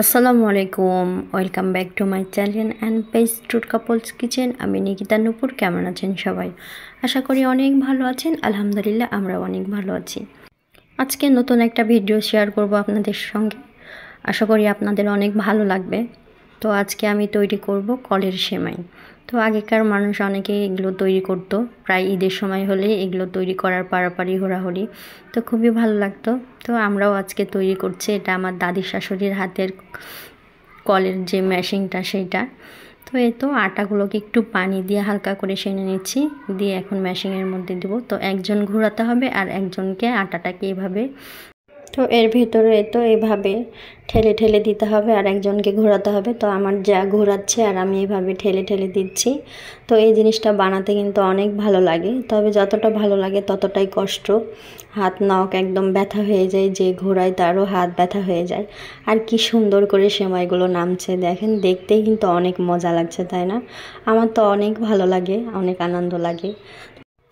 আসসালামু আলাইকুম, welcome back to my channel and page টুট কাপলস কিচেন। আমি নিকিতা নূপুর। কেমন আছেন সবাই? আশা করি অনেক ভালো আছেন। আলহামদুলিল্লাহ, আমরাও অনেক ভালো আছি। আজকে নতুন একটা ভিডিও শেয়ার করব আপনাদের সঙ্গে। আশা করি আপনাদের অনেক ভালো লাগবে। তো আজকে আমি তৈরি করব কলের সেমাই। তো আগেকার মানুষ অনেকে এগুলো তৈরি করতো, প্রায় ঈদের সময় হলে এগুলো তৈরি করার পারাপারি হোড়াহুড়ি। তো খুবই ভালো লাগতো। তো আমরাও আজকে তৈরি করছি। এটা আমার দাদি শাশুড়ির হাতের কলের যে মেশিনটা সেইটা। তো এই তো আটাগুলোকে একটু পানি দিয়ে হালকা করে সেনে নিচ্ছি, দিয়ে এখন মেশিনের মধ্যে দেব। তো একজন ঘোরাতে হবে আর একজনকে আটাটাকে এভাবে, তো এর ভিতরে তো এভাবে ঠেলে ঠেলে দিতে হবে আর একজনকে ঘোরাতে হবে। তো আমার যা ঘোরাচ্ছে আর আমি এভাবে ঠেলে ঠেলে দিচ্ছি। তো এই জিনিসটা বানাতে কিন্তু অনেক ভালো লাগে, তবে যতটা ভালো লাগে ততটাই কষ্ট। হাত নখ একদম ব্যথা হয়ে যায়, যে ঘোরায় তারও হাত ব্যথা হয়ে যায়। আর কি সুন্দর করে সেমাইগুলো নামছে দেখেন, দেখতেই কিন্তু অনেক মজা লাগছে, তাই না? আমার তো অনেক ভালো লাগে, অনেক আনন্দ লাগে।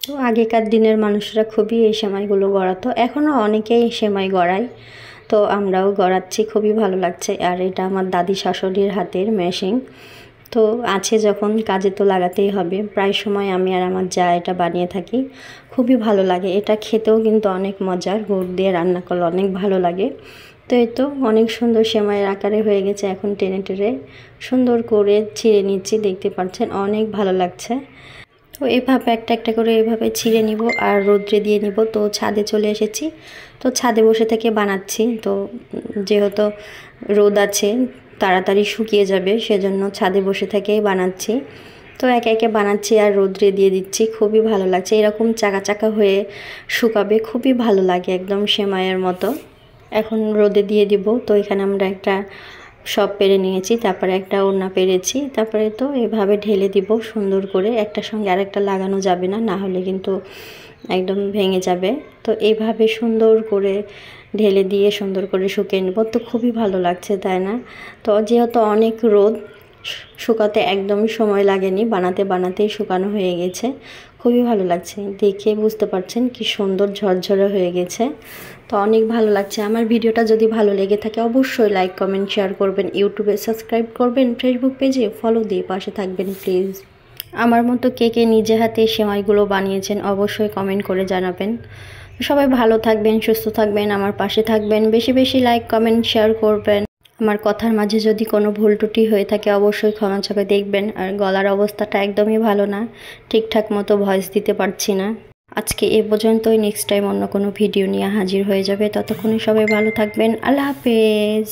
তো আগেকার দিনের মানুষরা খুবই এই সেমাইগুলো গড়াতো, এখনও অনেকেই এই সেমাই গড়ায়। তো আমরাও গড়াচ্ছি, খুবই ভালো লাগছে। আর এটা আমার দাদি শাশুড়ির হাতের মেশিন। তো আছে যখন কাজে তো লাগাতেই হবে। প্রায় সময় আমি আর আমার যা এটা বানিয়ে থাকি, খুবই ভালো লাগে। এটা খেতেও কিন্তু অনেক মজার, গুড় দিয়ে রান্না করলে অনেক ভালো লাগে। তো এই তো অনেক সুন্দর সেমাইয়ের আকারে হয়ে গেছে। এখন টেনে টেনে সুন্দর করে ছিঁড়ে নিচ্ছি, দেখতে পাচ্ছেন অনেক ভালো লাগছে। তো এভাবে একটা একটা করে এভাবে ছিঁড়ে নিব আর রোদ্রে দিয়ে নিব। তো ছাদে চলে এসেছি, তো ছাদে বসে থেকে বানাচ্ছি। তো যেহেতু রোদ আছে, তাড়াতাড়ি শুকিয়ে যাবে, সেজন্য ছাদে বসে থেকেই বানাচ্ছি। তো একে একে বানাচ্ছি আর রোদ্রে দিয়ে দিচ্ছি। খুবই ভালো লাগছে, এরকম চাকা চাকা হয়ে শুকাবে, খুবই ভালো লাগে, একদম সেমাইয়ের মতো। এখন রোদে দিয়ে দিব। তো এখানে আমরা একটা সব পেরে নিয়েছি, তারপরে একটা ওড়না পেরেছি, তারপরে তো এভাবে ঢেলে দিব সুন্দর করে। একটার সঙ্গে আরেকটা লাগানো যাবে না, না হলে কিন্তু একদম ভেঙে যাবে। তো এইভাবে সুন্দর করে ঢেলে দিয়ে সুন্দর করে শুকিয়ে নেব। তো খুবই ভালো লাগছে, তাই না? তো যেহেতু অনেক রোদ, শুকাতে একদমই সময় লাগেনি, বানাতে বানাতেই শুকানো হয়ে গেছে। খুবই ভালো লাগছে, দেখে বুঝতে পারছেন কি সুন্দর ঝরঝরে হয়ে গেছে। তো অনেক ভালো লাগছে। আমার ভিডিওটা যদি ভালো লেগে থাকে অবশ্যই লাইক কমেন্ট শেয়ার করবেন, ইউটিউবে সাবস্ক্রাইব করবেন, ফেসবুক পেজে ফলো দিয়ে পাশে থাকবেন প্লিজ। আমার মতো কে কে নিজে হাতে সেমাইগুলো বানিয়েছেন অবশ্যই কমেন্ট করে জানাবেন। সবাই ভালো থাকবেন, সুস্থ থাকবেন, আমার পাশে থাকবেন, বেশি বেশি লাইক কমেন্ট শেয়ার করবেন। আমার কথার মাঝে যদি কোনো ভুল ত্রুটি হয়ে থাকে অবশ্যই ক্ষমা চোখে দেখবেন। আর গলার অবস্থাটা একদমই ভালো না, ঠিকঠাক মতো ভয়েস দিতে পারছি না। আজকে এ পর্যন্তই, নেক্সট টাইম অন্য কোনো ভিডিও নিয়ে হাজির হয়ে যাবে। ততক্ষণে সবাই ভালো থাকবেন। আল্লাহ হাফেজ।